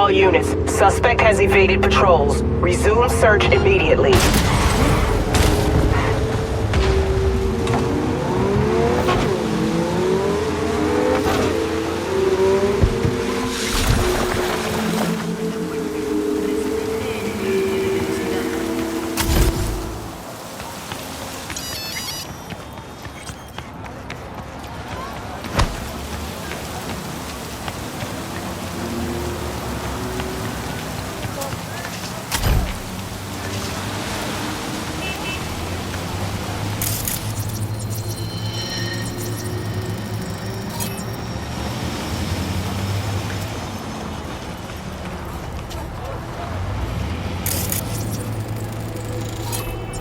All units, suspect has evaded patrols. Resume search immediately.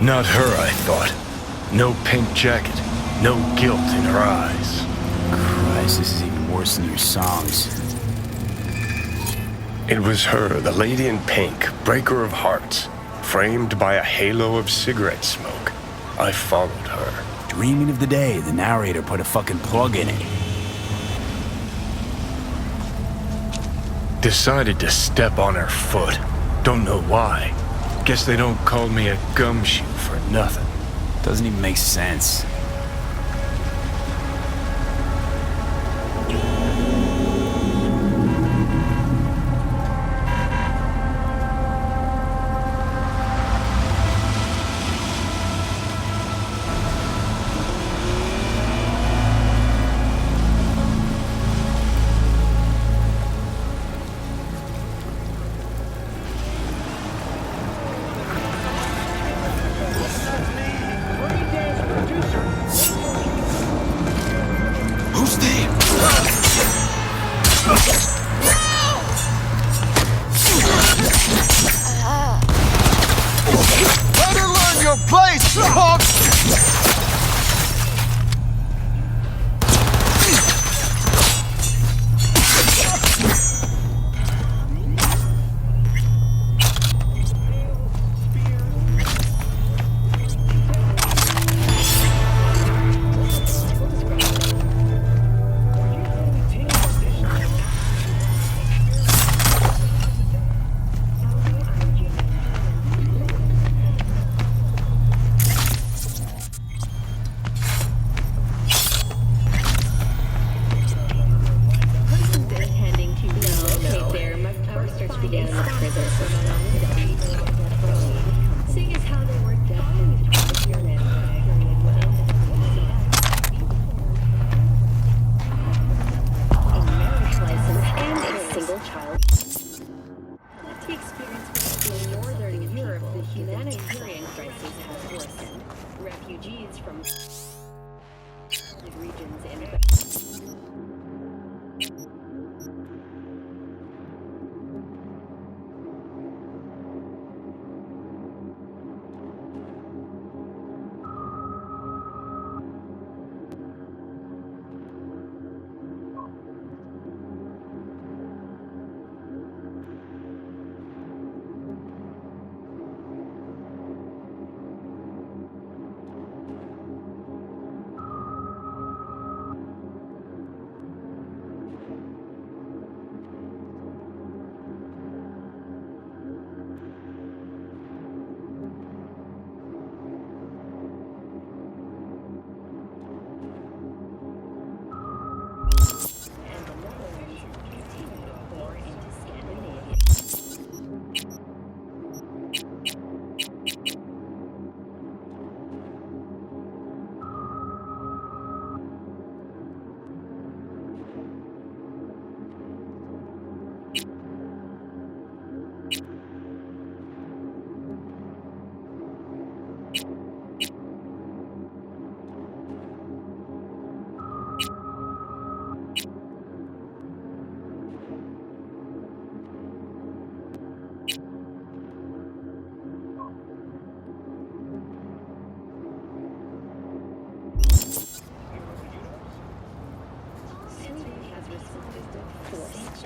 Not her, I thought. No pink jacket, no guilt in her eyes. Christ, this is even worse than your songs. It was her, the lady in pink, breaker of hearts, framed by a halo of cigarette smoke. I followed her. Dreaming of the day the narrator put a fucking plug in it. Decided to step on her foot. Don't know why. Guess they don't call me a gumshoe for nothing. Doesn't even make sense.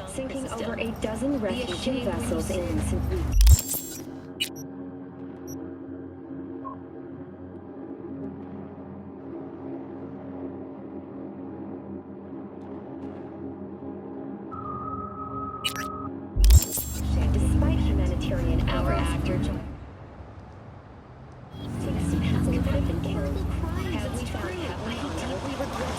Sinking over a dozen refugee vessels in recent weeks. hour after John. 6 people have been killed. Have we found out? I deeply regret.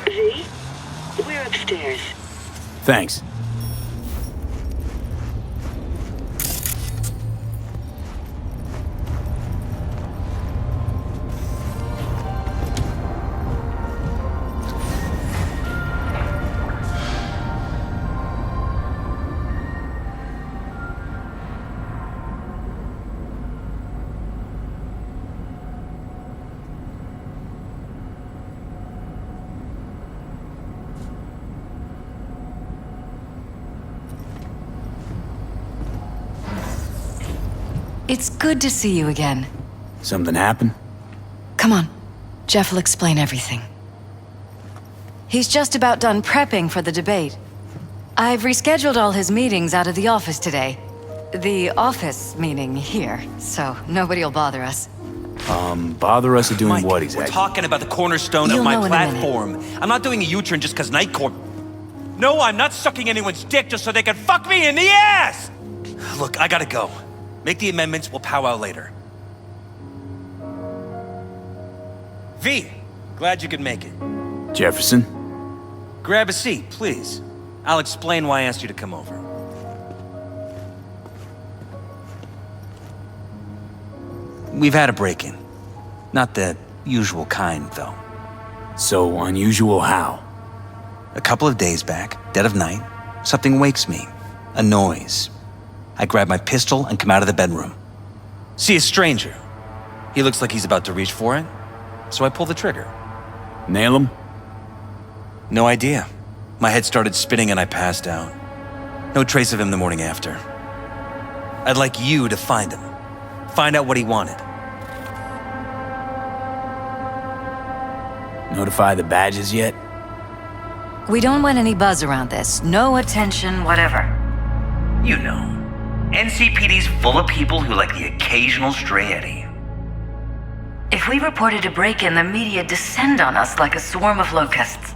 V? We're upstairs. Thanks. It's good to see you again. Something happened? Come on. Jeff will explain everything. He's just about done prepping for the debate. I've rescheduled all his meetings out of the office today. The office meaning here, so nobody'll bother us. Bother us at doing Mike, what we're exactly? talking about the cornerstone You'll of my know in a minute. platform. I'm not doing a U-turn just because Night Corp... No, I'm not sucking anyone's dick just so they can fuck me in the ass! Look, I gotta go. Make the amendments, we'll powwow later. V, glad you could make it. Jefferson? Grab a seat, please. I'll explain why I asked you to come over. We've had a break-in. Not the usual kind, though. So unusual how? A couple of days back, dead of night, something wakes me. A noise. I grab my pistol and come out of the bedroom. See a stranger. He looks like he's about to reach for it, so I pull the trigger. Nail him? No idea. My head started spinning and I passed out. No trace of him the morning after. I'd like you to find him. Find out what he wanted. Notify the badges yet? We don't want any buzz around this. No attention, whatever. You know, NCPD's full of people who like the occasional stray eddy. If we reported a break-in, the media descend on us like a swarm of locusts.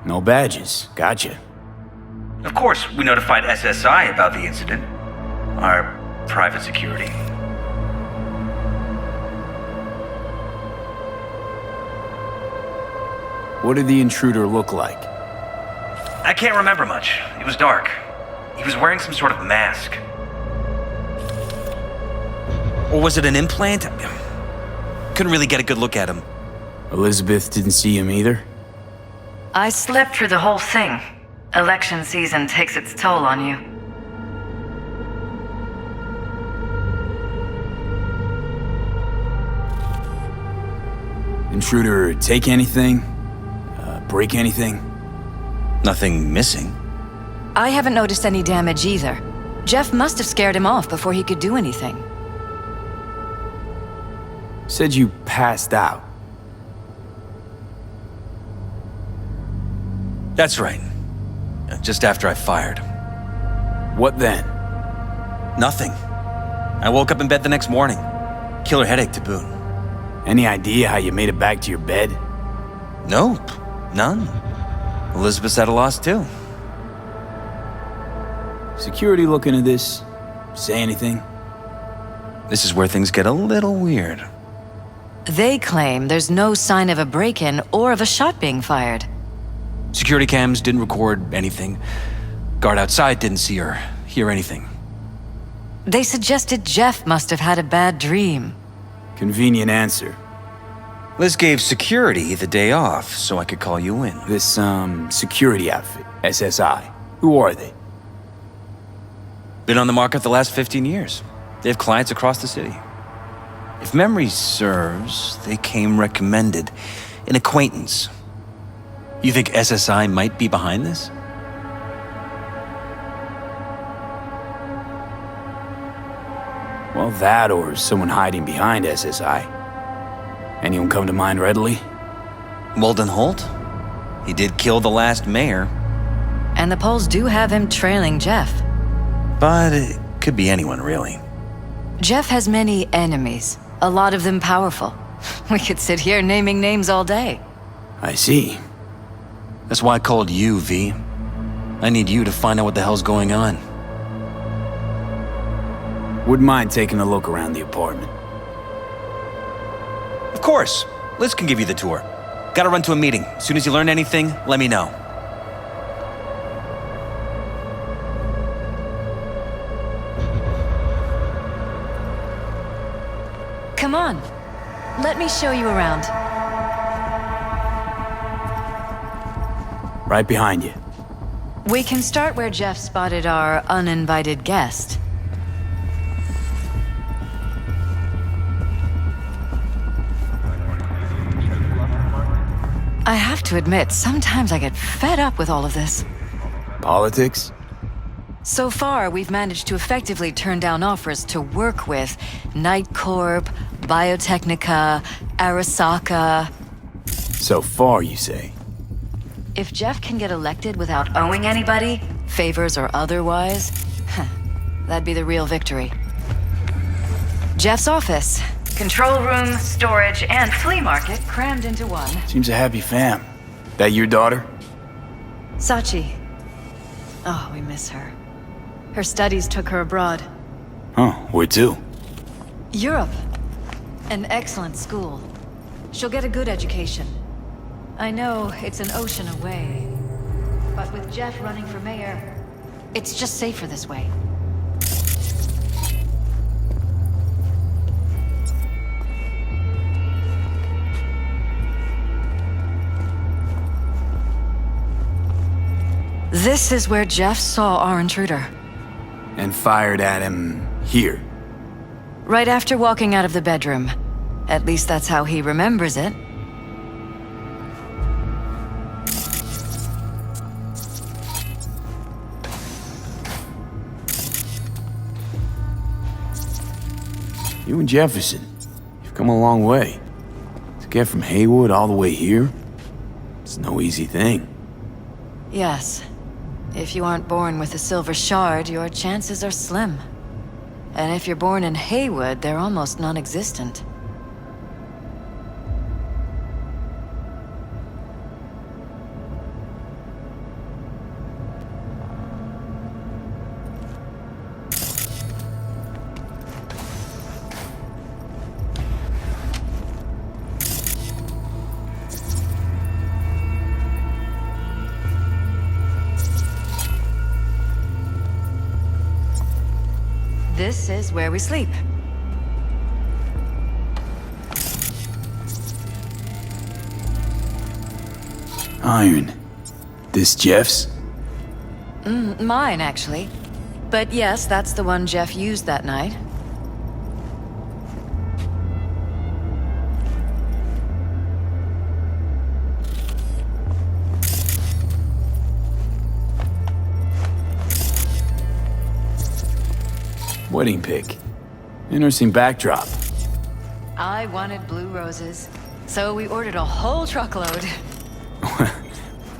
No badges. Gotcha. Of course, we notified SSI about the incident. Our private security. What did the intruder look like? I can't remember much. It was dark. He was wearing some sort of mask. Or was it an implant? Couldn't really get a good look at him. Elizabeth didn't see him either? I slept through the whole thing. Election season takes its toll on you. Intruder take anything? Break anything? Nothing missing. I haven't noticed any damage either. Jeff must have scared him off before he could do anything. Said you passed out. That's right. Just after I fired. What then? Nothing. I woke up in bed the next morning. Killer headache to boot. Any idea how you made it back to your bed? Nope. None. Elizabeth's at a loss too. Security looking at this? Say anything? This is where things get a little weird. They claim there's no sign of a break-in or of a shot being fired. Security cams didn't record anything. Guard outside didn't see or hear anything. They suggested Jeff must have had a bad dream. Convenient answer. Liz gave security the day off so I could call you in. This, security outfit, SSI. Who are they? Been on the market the last 15 years. They have clients across the city. If memory serves, they came recommended. An acquaintance. You think SSI might be behind this? Well, that or someone hiding behind SSI. Anyone come to mind readily? Walden Holt? He did kill the last mayor. And the polls do have him trailing Jeff. But it could be anyone, really. Jeff has many enemies, a lot of them powerful. We could sit here naming names all day. I see. That's why I called you, V. I need you to find out what the hell's going on. Wouldn't mind taking a look around the apartment. Of course. Liz can give you the tour. Gotta run to a meeting. As soon as you learn anything, let me know. Come on. Let me show you around. Right behind you. We can start where Jeff spotted our uninvited guest. I have to admit, sometimes I get fed up with all of this. Politics? So far, we've managed to effectively turn down offers to work with Night Corp, Biotechnica, Arasaka. So far, you say? If Jeff can get elected without owing anybody, favors or otherwise, that'd be the real victory. Jeff's office. Control room, storage, and flea market crammed into one. Seems a happy fam. That your daughter? Sachi. Oh, we miss her. Her studies took her abroad. Huh, where to? Europe. An excellent school. She'll get a good education. I know it's an ocean away, but with Jeff running for mayor, it's just safer this way. This is where Jeff saw our intruder. And fired at him here. Right after walking out of the bedroom. At least that's how he remembers it. You and Jefferson, you've come a long way. To get from Haywood all the way here, it's no easy thing. Yes. If you aren't born with a silver shard, your chances are slim. And if you're born in Haywood, they're almost non-existent. This is where we sleep. Iron. This Jeff's? Mine, actually. But yes, that's the one Jeff used that night. Wedding pic. Interesting backdrop. I wanted blue roses, so we ordered a whole truckload.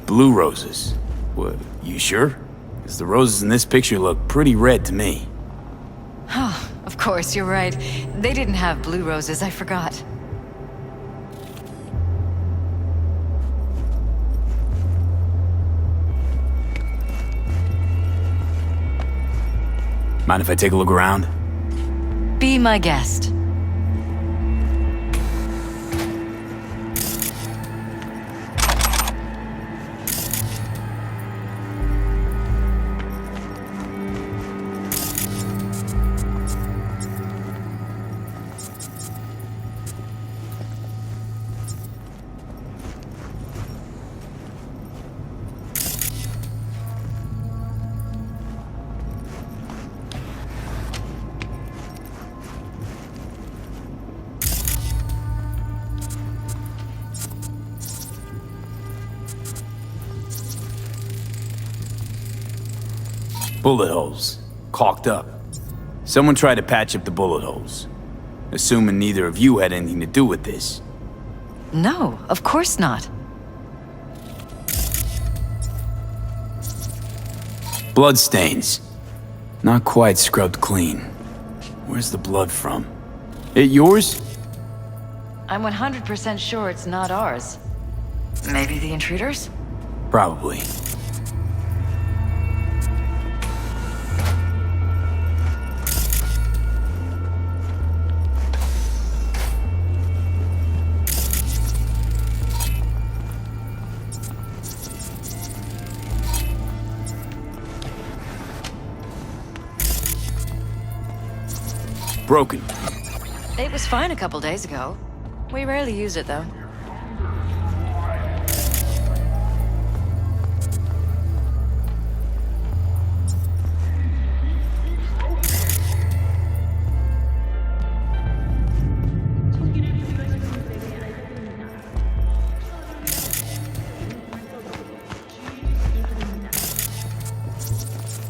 Blue roses. What, you sure? Because the roses in this picture look pretty red to me. Oh, of course, you're right. They didn't have blue roses, I forgot. Mind if I take a look around? Be my guest. Bullet holes. Caulked up. Someone tried to patch up the bullet holes. Assuming neither of you had anything to do with this. No, of course not. Bloodstains. Not quite scrubbed clean. Where's the blood from? It yours? I'm 100% sure it's not ours. Maybe the intruders? Probably. Broken. It was fine a couple days ago. We rarely use it, though.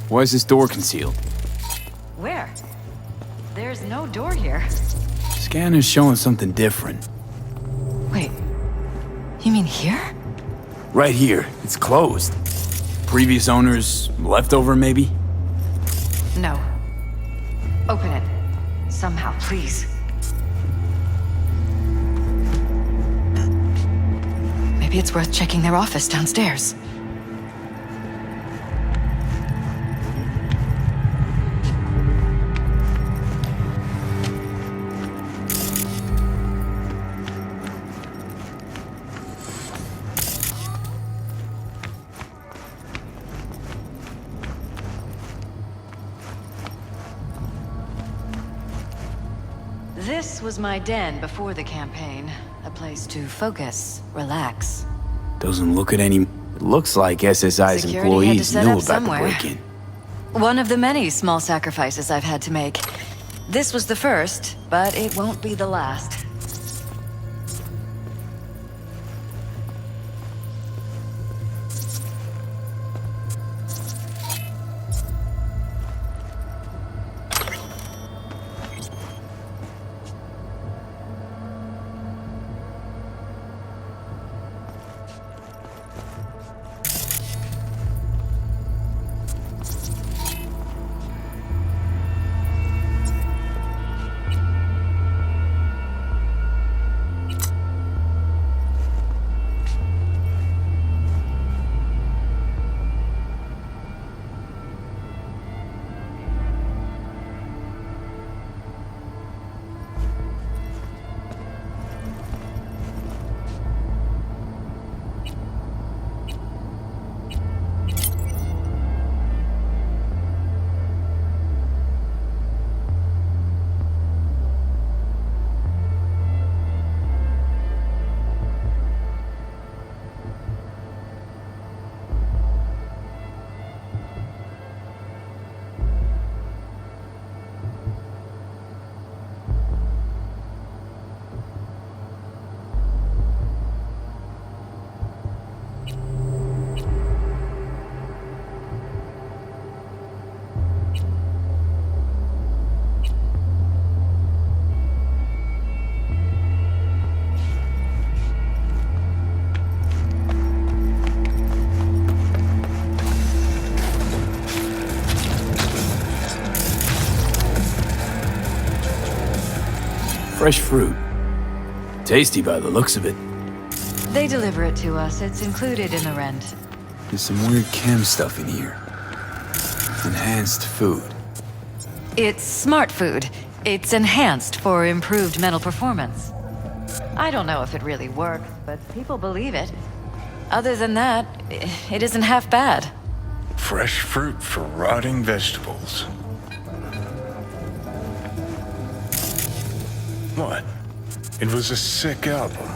Why is this door concealed? Where? There's no door here. Scanner's showing something different. Wait, you mean here? Right here. It's closed. Previous owners left over, maybe? No. Open it. Somehow, please. Maybe it's worth checking their office downstairs. This was my den before the campaign. A place to focus, relax. Doesn't look at any... It looks like SSI's Security had to employees set knew up about somewhere. the break-in. One of the many small sacrifices I've had to make. This was the first, but it won't be the last. Fresh fruit. Tasty by the looks of it. They deliver it to us. It's included in the rent. There's some weird chem stuff in here. Enhanced food. It's smart food. It's enhanced for improved mental performance. I don't know if it really works, but people believe it. Other than that, it isn't half bad. Fresh fruit for rotting vegetables. What? It was a sick album.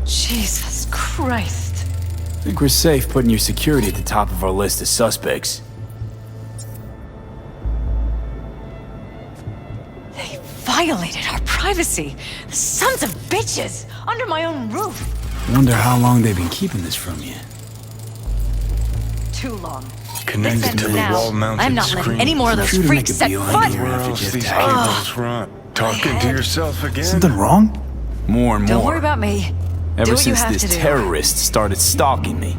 Jesus Christ. I think we're safe putting your security at the top of our list of suspects. They violated our privacy. The sons of bitches! Under my own roof! Wonder how long they've been keeping this from you. Too long. Connected Listen to the now. wall-mounted I'm not screen. letting any more of those Sure to freaks make a set beeline foot! here Where after else Jeff these died. cables run? Talking to yourself again? Something wrong? More and more. Don't worry about me. Ever Do what you since have this to do. terrorist started stalking me.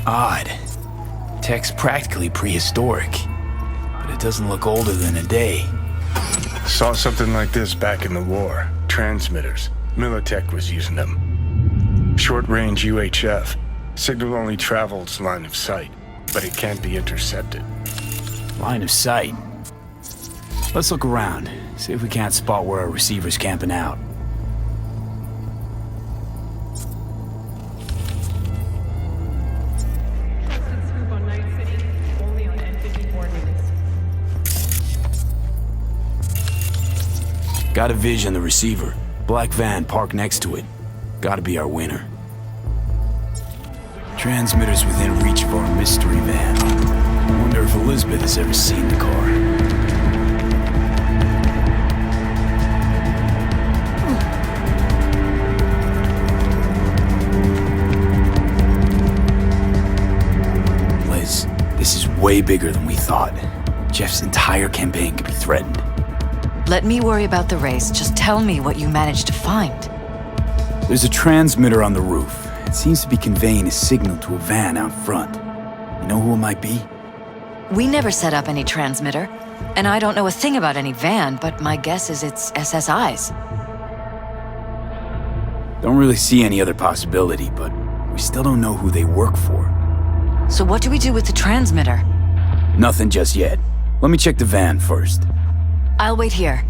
Odd. Tech's practically prehistoric, but it doesn't look older than a day. Saw something like this back in the war. Transmitters. Militech was using them. Short-range UHF. Signal only travels line of sight, but it can't be intercepted. Line of sight. Let's look around, see if we can't spot where our receiver's camping out. Swoop on Night City, only on N50 coordinates. Got a vision, the receiver. Black van parked next to it. Gotta be our winner. Transmitters within reach of our mystery van. Wonder if Elizabeth has ever seen the car. Liz, this is way bigger than we thought. Jeff's entire campaign could be threatened. Let me worry about the race. Just tell me what you managed to find. There's a transmitter on the roof. It seems to be conveying a signal to a van out front. You know who it might be? We never set up any transmitter, and I don't know a thing about any van, but my guess is it's SSI's. Don't really see any other possibility, but we still don't know who they work for. So what do we do with the transmitter? Nothing just yet. Let me check the van first. I'll wait here.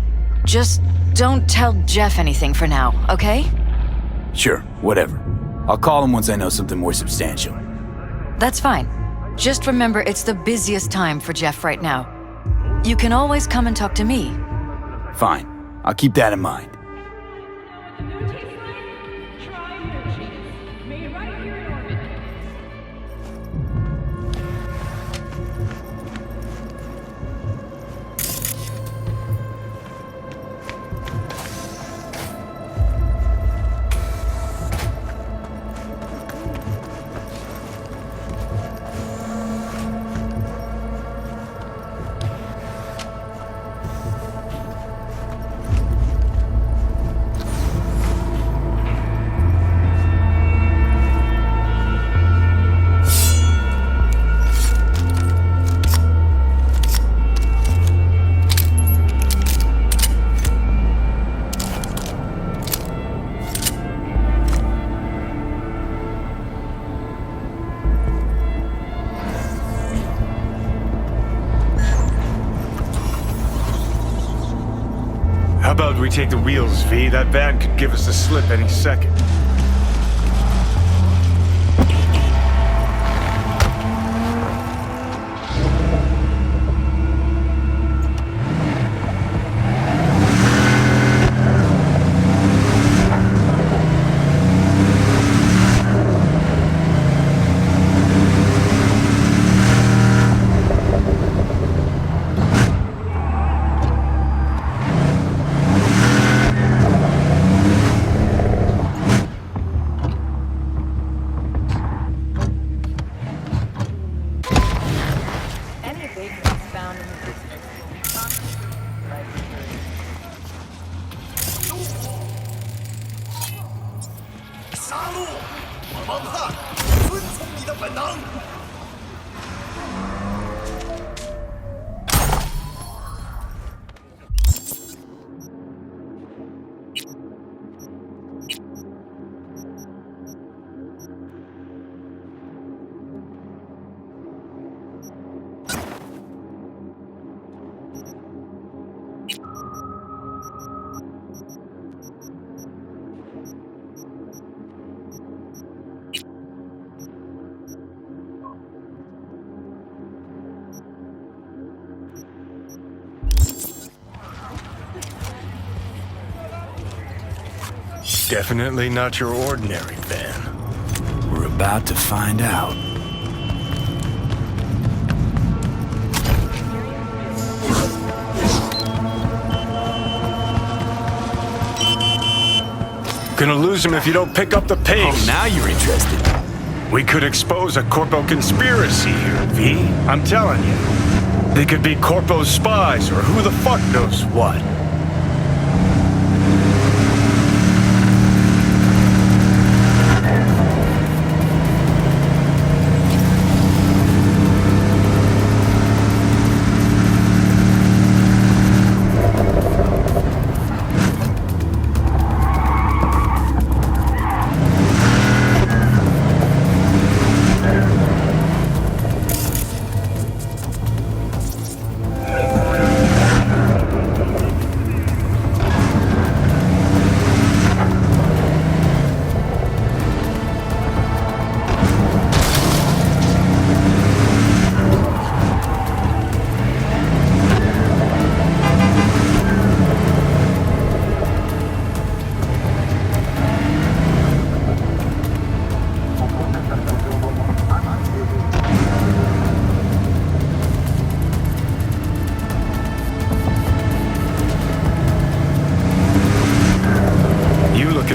Just don't tell Jeff anything for now, okay? Sure, whatever. I'll call him once I know something more substantial. That's fine. Just remember it's the busiest time for Jeff right now. You can always come and talk to me. Fine. I'll keep that in mind. A new taste line? Try new cheese. Made right here in orbit. How about we take the wheels, V? That van could give us the slip any second. Any vagrants found in the district will be confiscated by security. 杀戮！王八蛋，遵从你的本能。Definitely not your ordinary van. We're about to find out. Gonna lose him if you don't pick up the pace. Oh, now you're interested. We could expose a Corpo conspiracy here, V. I'm telling you. They could be Corpo's spies or who the fuck knows what.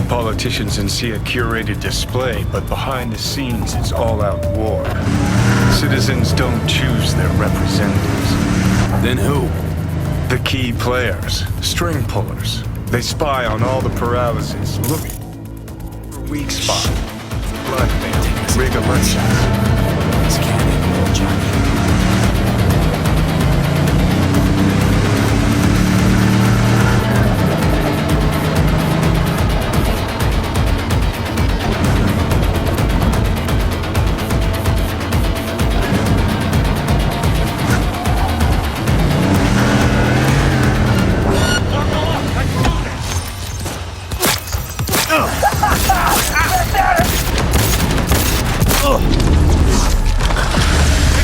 Politicians and see a curated display, but behind the scenes it's all-out war. Citizens don't choose their representatives. Then who? The key players, string pullers. They spy on all the paralysis, looking for weak spot, blood, rig elections. This can't end well, Johnny.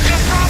Get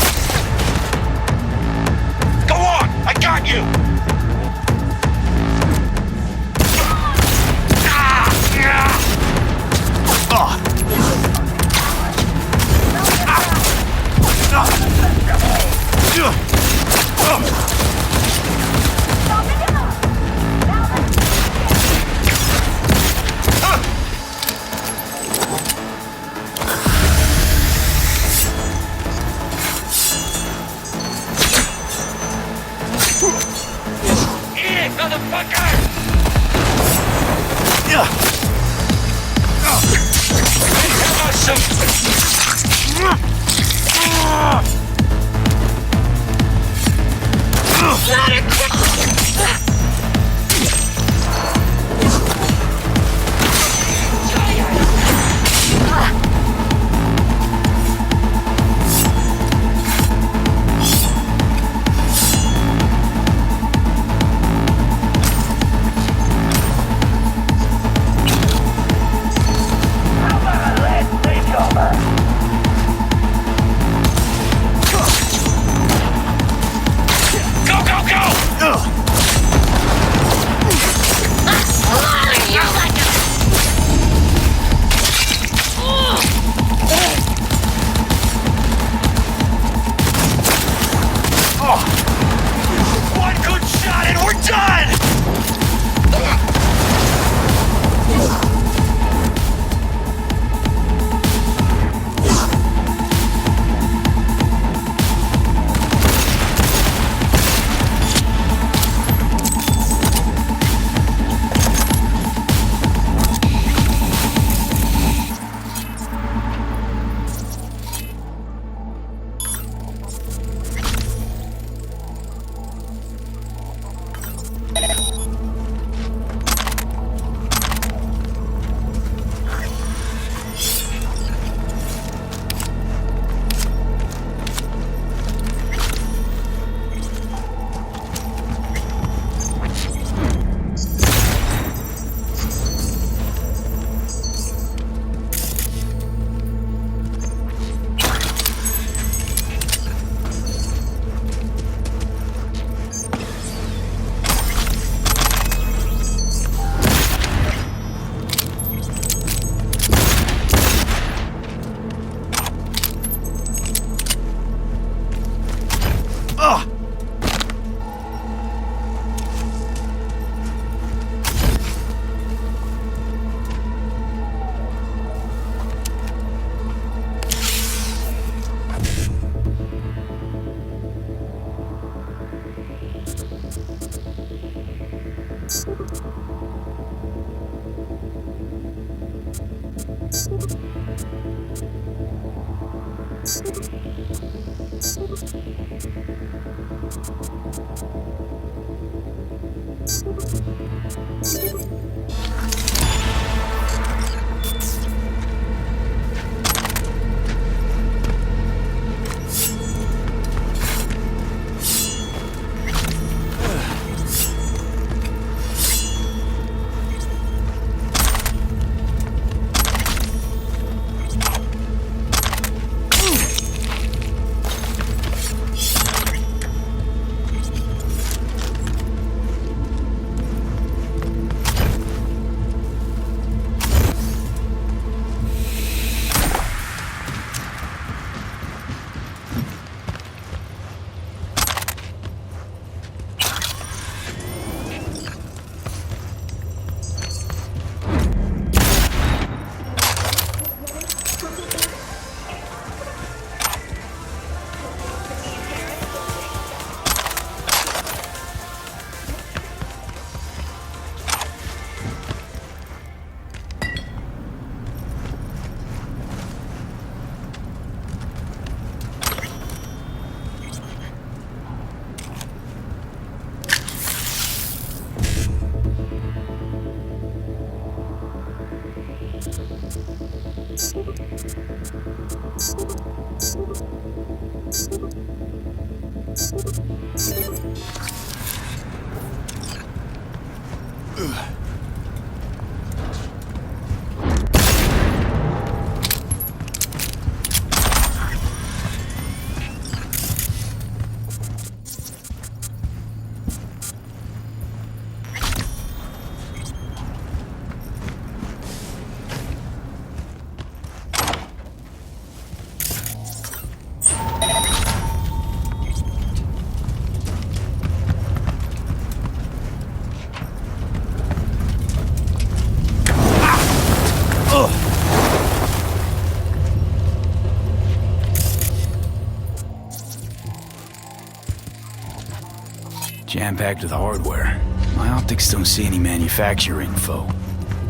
Jam-packed with hardware. My optics don't see any manufacturer info,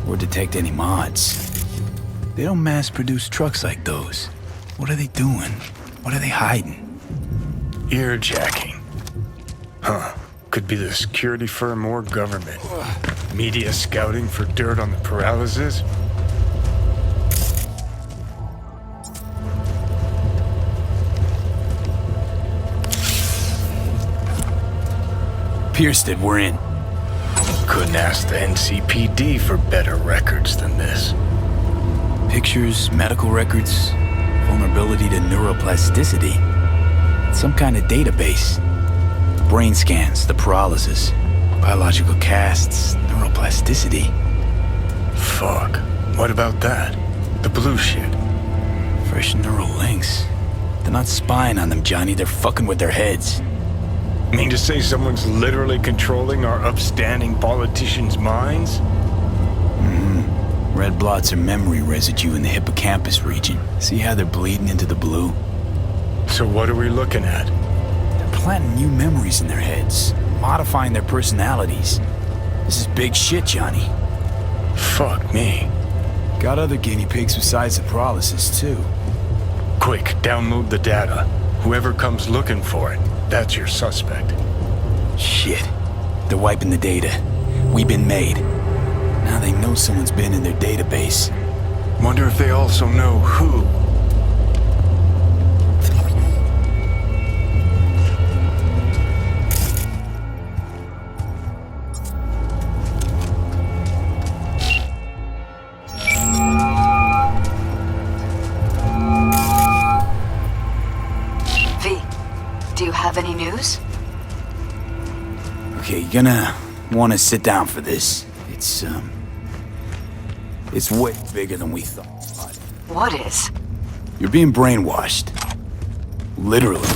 or detect any mods. They don't mass-produce trucks like those. What are they doing? What are they hiding? Earjacking. Huh. Could be the security firm or government. Media scouting for dirt on the paralysis? Pierced it, we're in. Couldn't ask the NCPD for better records than this. Pictures, medical records, vulnerability to neuroplasticity. Some kind of database. Brain scans, the paralysis, biological casts, neuroplasticity. Fuck. What about that? The blue shit. Fresh neural links. They're not spying on them, Johnny. They're fucking with their heads. Mean to say someone's literally controlling our upstanding politicians' minds? Red blots are memory residue in the hippocampus region. See how they're bleeding into the blue? So what are we looking at? They're planting new memories in their heads, modifying their personalities. This is big shit, Johnny. Fuck me. Got other guinea pigs besides the paralysis, too. Quick, download the data. Whoever comes looking for it, that's your suspect. Shit. They're wiping the data. We've been made. Now they know someone's been in their database. Wonder if they also know who. V, do you have any news? Okay, you're gonna want to sit down for this. It's way bigger than we thought. What is? You're being brainwashed. Literally.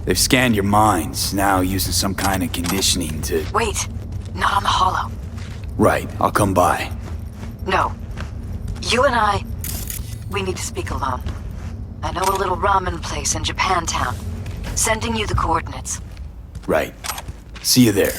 They've scanned your minds, now using some kind of conditioning to... Wait, not on the hollow. Right, I'll come by. No. You and I, we need to speak alone. I know a little ramen place in Japantown. Sending you the coordinates. Right. See you there.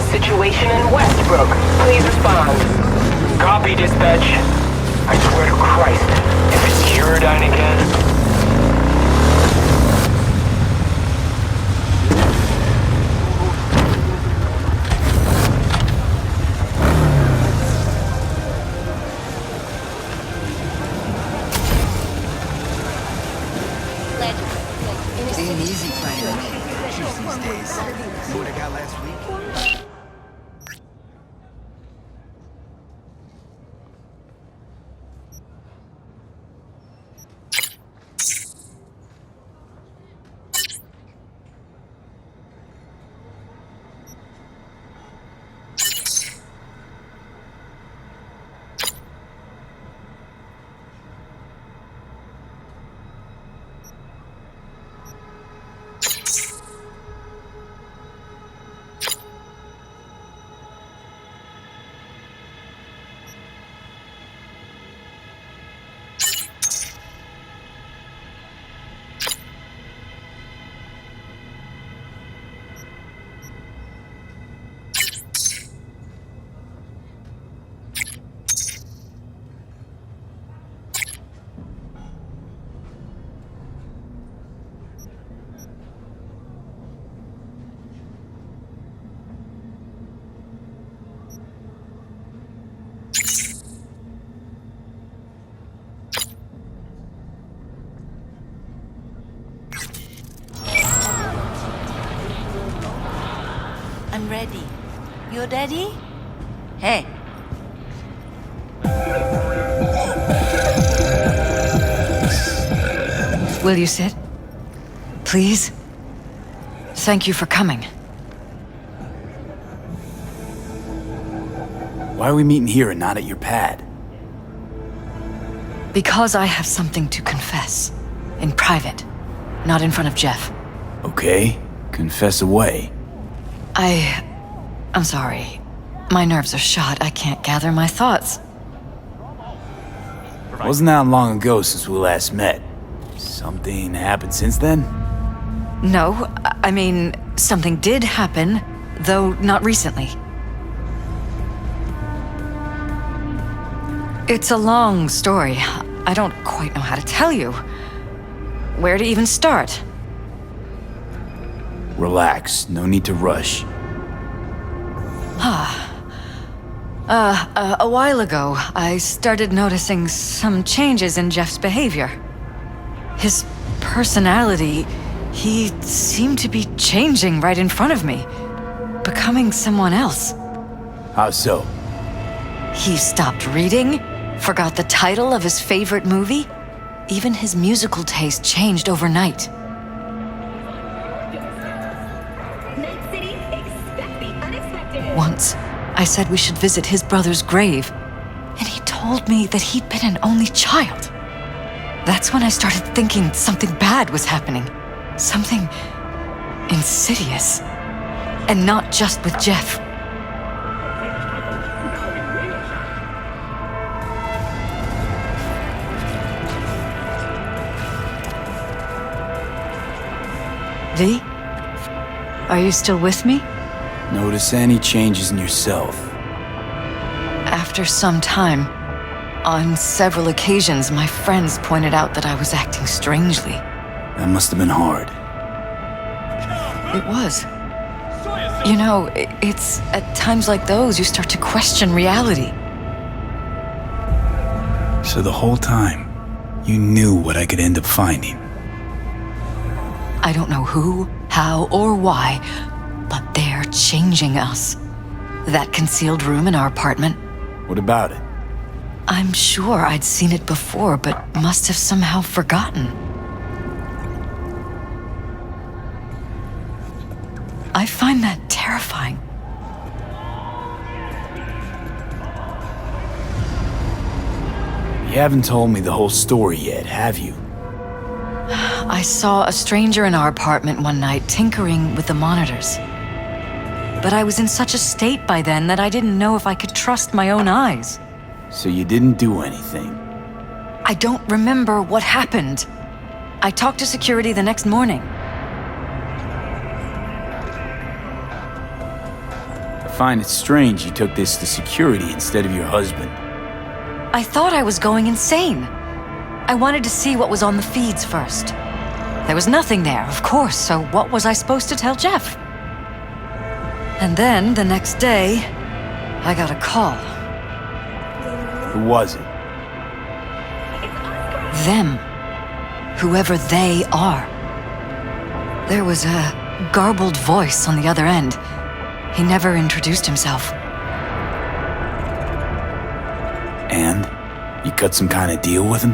Situation in Westbrook. Please respond. Copy, dispatch. I swear to Christ, if it's Uridine again... Being easy playing these days. See what I got last week? I'm ready. You're ready? Hey. Will you sit? Please? Thank you for coming. Why are we meeting here and not at your pad? Because I have something to confess. In private. Not in front of Jeff. Okay, confess away. I'm sorry. My nerves are shot. I can't gather my thoughts. Wasn't that long ago since we last met? Something happened since then? No, I mean, something did happen, though not recently. It's a long story. I don't quite know how to tell you. Where to even start? Relax, no need to rush. A while ago, I started noticing some changes in Jeff's behavior. His personality, he seemed to be changing right in front of me, becoming someone else. How so? He stopped reading, forgot the title of his favorite movie. Even his musical taste changed overnight. Night City, expect the unexpected. Once, I said we should visit his brother's grave, and he told me that he'd been an only child. That's when I started thinking something bad was happening. Something insidious. And not just with Jeff. V? Are you still with me? Notice any changes in yourself? After some time, on several occasions, my friends pointed out that I was acting strangely. That must have been hard. It was. You know, it's at times like those you start to question reality. So the whole time, you knew what I could end up finding. I don't know who, how, or why, but they're changing us. That concealed room in our apartment. What about it? I'm sure I'd seen it before, but must have somehow forgotten. I find that terrifying. You haven't told me the whole story yet, have you? I saw a stranger in our apartment one night tinkering with the monitors. But I was in such a state by then that I didn't know if I could trust my own eyes. So you didn't do anything? I don't remember what happened. I talked to security the next morning. I find it strange you took this to security instead of your husband. I thought I was going insane. I wanted to see what was on the feeds first. There was nothing there, of course, so what was I supposed to tell Jeff? And then, the next day, I got a call. Who was it? Them. Whoever they are. There was a garbled voice on the other end. He never introduced himself. And? You cut some kind of deal with him?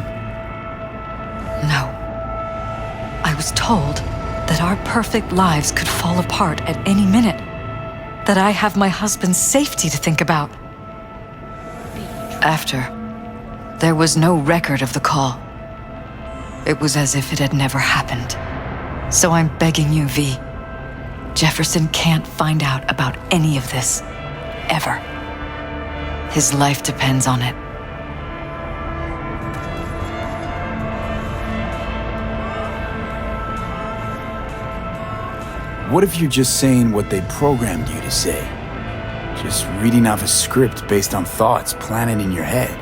No. I was told that our perfect lives could fall apart at any minute. That I have my husband's safety to think about. After, there was no record of the call. It was as if it had never happened. So I'm begging you, V. Jefferson can't find out about any of this. Ever. His life depends on it. What if you're just saying what they programmed you to say? Just reading off a script based on thoughts planted in your head?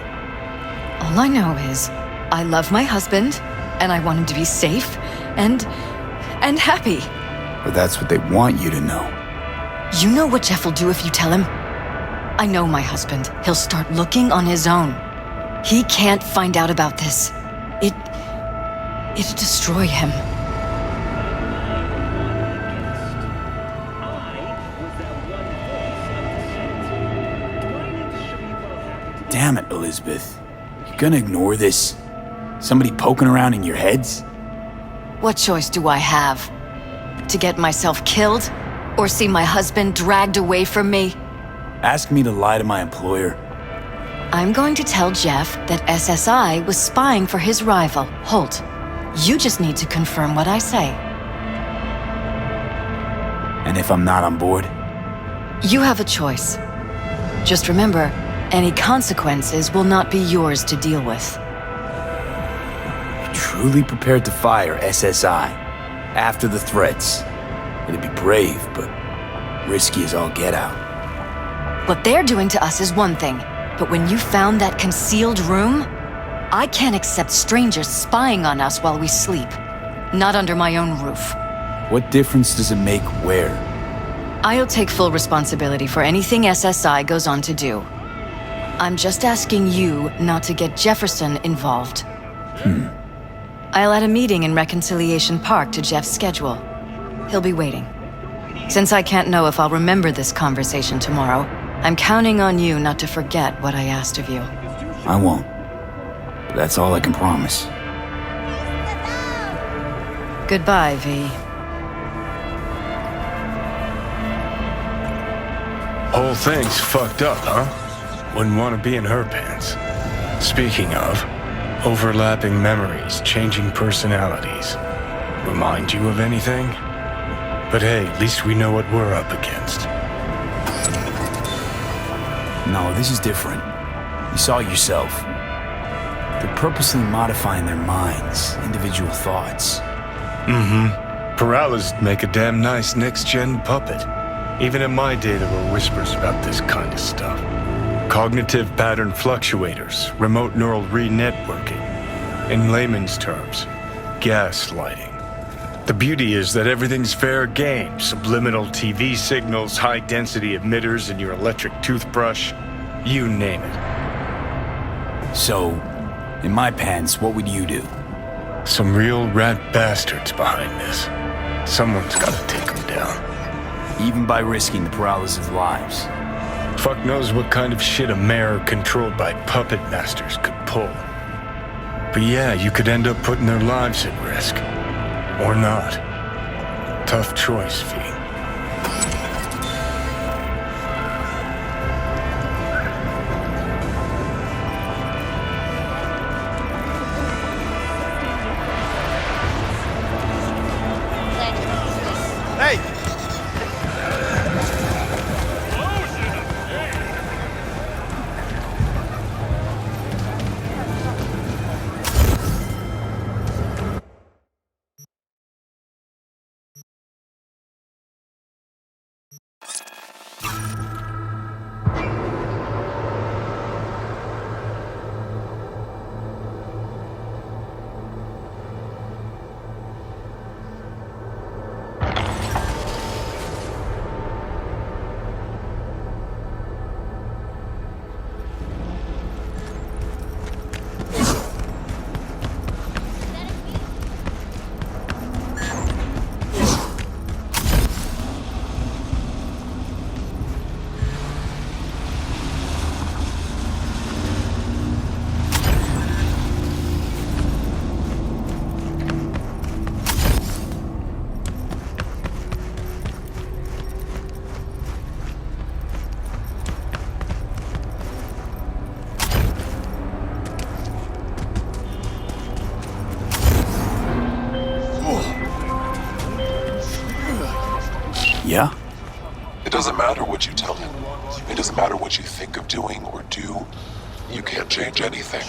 All I know is, I love my husband, and I want him to be safe, and happy. Or that's what they want you to know. You know what Jeff will do if you tell him? I know my husband. He'll start looking on his own. He can't find out about this. It'd destroy him. Damn it, Elizabeth. You gonna ignore this? Somebody poking around in your heads? What choice do I have? To get myself killed? Or see my husband dragged away from me? Ask me to lie to my employer. I'm going to tell Jeff that SSI was spying for his rival, Holt. You just need to confirm what I say. And if I'm not on board? You have a choice. Just remember, any consequences will not be yours to deal with. You're truly prepared to fire SSI after the threats. It'd be brave, but risky as all get out. What they're doing to us is one thing, but when you found that concealed room, I can't accept strangers spying on us while we sleep. Not under my own roof. What difference does it make where? I'll take full responsibility for anything SSI goes on to do. I'm just asking you not to get Jefferson involved. I'll add a meeting in Reconciliation Park to Jeff's schedule. He'll be waiting. Since I can't know if I'll remember this conversation tomorrow, I'm counting on you not to forget what I asked of you. I won't. But that's all I can promise. Goodbye, V. Whole thing's fucked up, huh? Wouldn't want to be in her pants. Speaking of, overlapping memories, changing personalities. Remind you of anything? But hey, at least we know what we're up against. No, this is different. You saw it yourself. They're purposely modifying their minds, individual thoughts. Peralez'd make a damn nice next-gen puppet. Even in my day, there were whispers about this kind of stuff. Cognitive pattern fluctuators, remote neural re-networking. In layman's terms, gaslighting. The beauty is that everything's fair game. Subliminal TV signals, high-density emitters in your electric toothbrush. You name it. So, in my pants, what would you do? Some real rat bastards behind this. Someone's gotta take them down. Even by risking the Peralez's lives. Fuck knows what kind of shit a mayor controlled by puppet masters could pull. But yeah, you could end up putting their lives at risk. Or not. Tough choice, V. doesn't matter what you tell him. It doesn't matter what you think of doing or do. You can't change anything.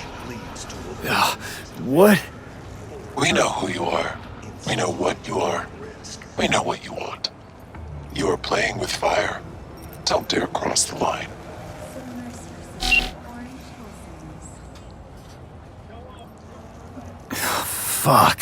What? We know who you are. We know what you are. We know what you want. You are playing with fire. Don't dare cross the line. Fuck.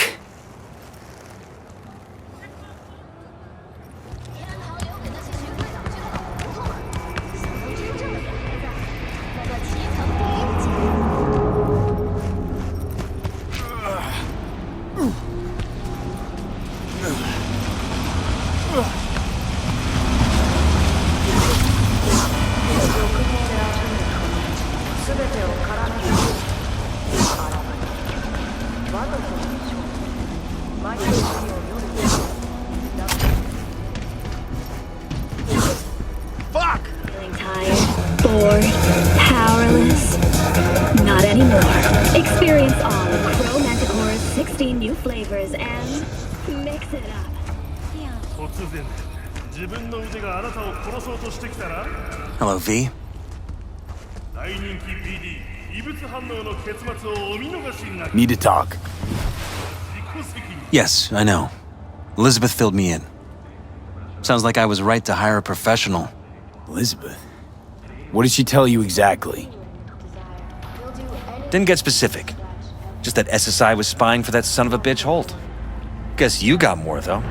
Feeling tired, bored, powerless? Not anymore. Experience all of Crow Manticore's 16 new flavors and mix it up. Hello, V. Need to talk. Yes, I know. Elizabeth filled me in. Sounds like I was right to hire a professional. Elizabeth? What did she tell you exactly? Didn't get specific. Just that SSI was spying for that son of a bitch Holt. Guess you got more, though.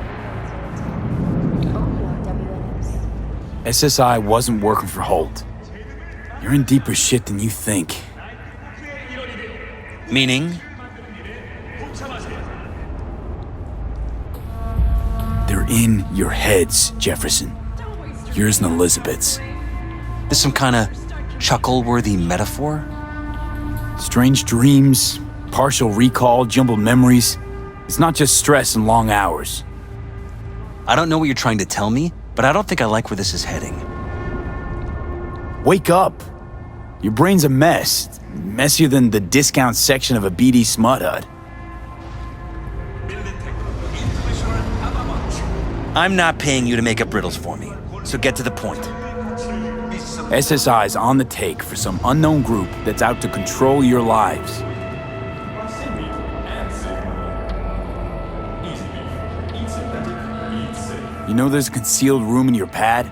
SSI wasn't working for Holt. You're in deeper shit than you think. Meaning? They're in your heads, Jefferson. Yours and Elizabeth's. This some kind of chuckle-worthy metaphor? Strange dreams, partial recall, jumbled memories. It's not just stress and long hours. I don't know what you're trying to tell me, but I don't think I like where this is heading. Wake up! Your brain's a mess. Messier than the discount section of a BD smut hut. I'm not paying you to make up riddles for me, so get to the point. SSI's on the take for some unknown group that's out to control your lives. You know there's a concealed room in your pad?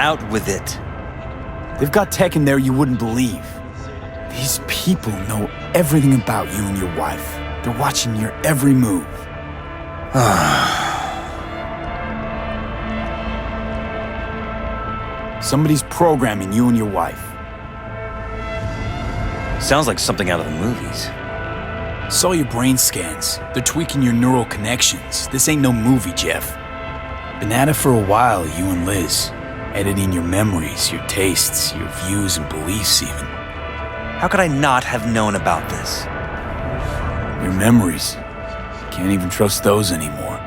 Out with it. They've got tech in there you wouldn't believe. These people know everything about you and your wife. They're watching your every move. Somebody's programming you and your wife. Sounds like something out of the movies. Saw your brain scans. They're tweaking your neural connections. This ain't no movie, Jeff. Been at it for a while, you and Liz. Editing your memories, your tastes, your views and beliefs even. How could I not have known about this? Your memories. Can't even trust those anymore.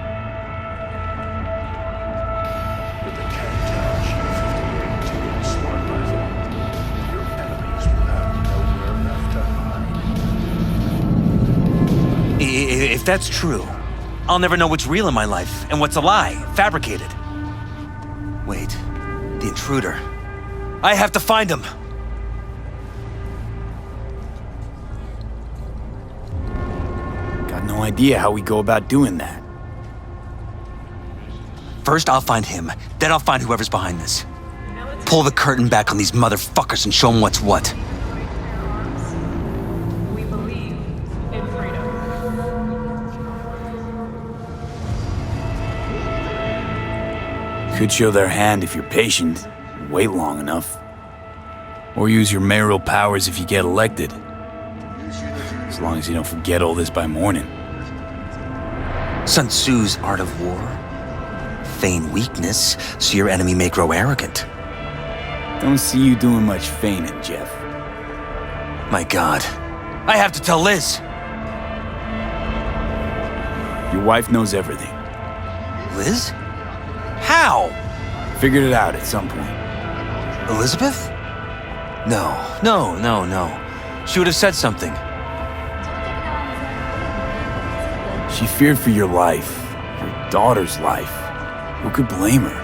If that's true, I'll never know what's real in my life and what's a lie, fabricated. Wait, the intruder. I have to find him. Got no idea how we go about doing that. First, I'll find him. Then I'll find whoever's behind this. Pull the curtain back on these motherfuckers and show them what's what. We believe in freedom. Could show their hand if you're patient, and wait long enough. Or use your mayoral powers if you get elected. As long as you don't forget all this by morning. Sun Tzu's art of war. Feign weakness so your enemy may grow arrogant. Don't see you doing much feigning, Jeff. My God. I have to tell Liz. Your wife knows everything. Liz? How? Figured it out at some point. Elizabeth? No. She would have said something. She feared for your life, your daughter's life. Who could blame her?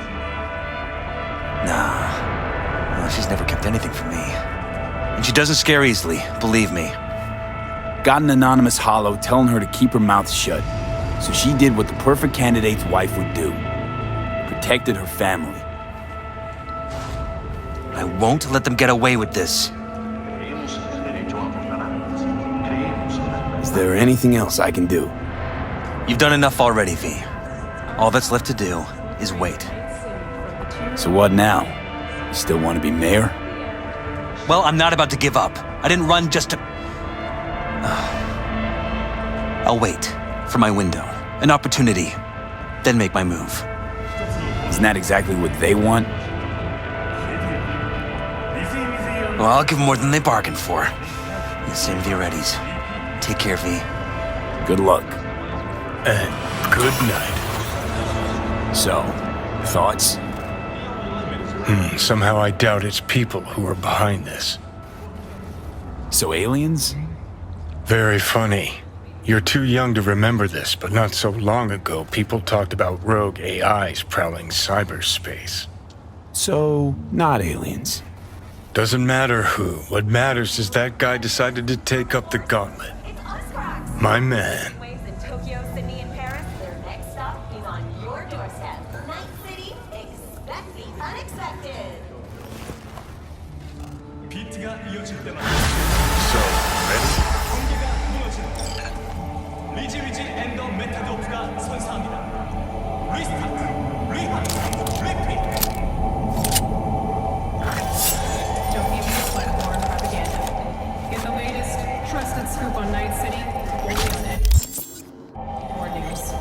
Nah. Well, she's never kept anything from me. And she doesn't scare easily, believe me. Got an anonymous holo telling her to keep her mouth shut. So she did what the perfect candidate's wife would do. Protected her family. I won't let them get away with this. Is there anything else I can do? You've done enough already, V. All that's left to do is wait. So what now? You still want to be mayor? Well, I'm not about to give up. I didn't run just to... I'll wait for my window, an opportunity, then make my move. Isn't that exactly what they want? Well, I'll give more than they bargained for. And the same with your Eddies. Take care, V. Good luck. And good night. So, thoughts? Somehow I doubt it's people who are behind this. So aliens? Very funny. You're too young to remember this, but not so long ago, people talked about rogue AIs prowling cyberspace. So, not aliens. Doesn't matter who. What matters is that guy decided to take up the gauntlet. My man. Waves in Tokyo, Sydney, and Paris. Their next stop is on your doorstep. Night City, expect the unexpected. So, ready? 리지위지 앤더 메타도프가 선사합니다. 리스타트, 리하트, 리핏. Don't be moved by foreign propaganda. Get the latest, trusted scoop on Night City. Only on More news.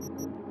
You